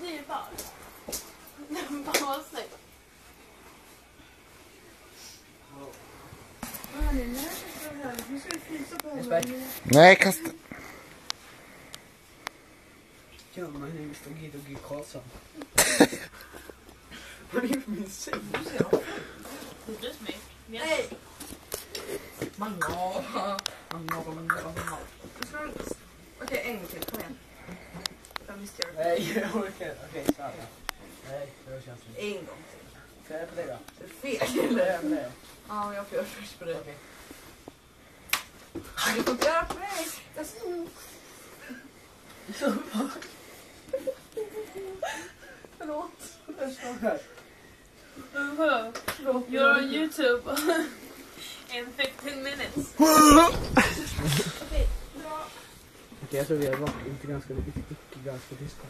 det är bara. Bara var snyggt. Nej, kasta. Ja, men nu står Gid och Gid Karlsson. Vad är det för min säng? Just mig. Nej! Mango. Okej, en gång till. Kom igen. Jag missade det. Nej, jag orkar inte. Okej, snart. Nej, det känns inte. En gång till. Ska jag på dig då? Det är fel. Eller är jag på dig? Ja, jag får göra först på dig. Okej. Du får inte göra på mig. Jag stod. Förlåt. Jag står här. You're on YouTube in 15 minutes. Okej, bra. Okej, jag tror vi har varit inte ganska tysta.